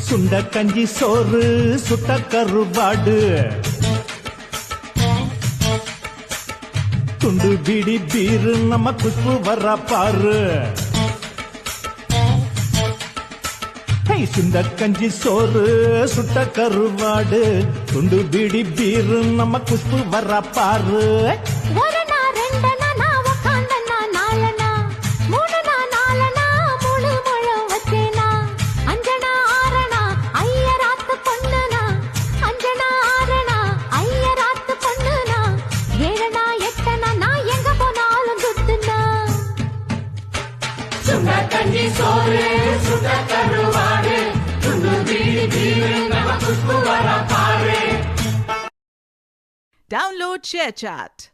சுண்ட கஞ்சி சோறு சுட்ட கருவாடு துண்டு பிடி பீரு நம்ம குஷ்பு வர பாரு சுண்ட கஞ்சி சோறு சுட்ட கருவாடு துண்டு பிடி பீரு நம்ம குஷ்பு வர பாரு Download ShareChat.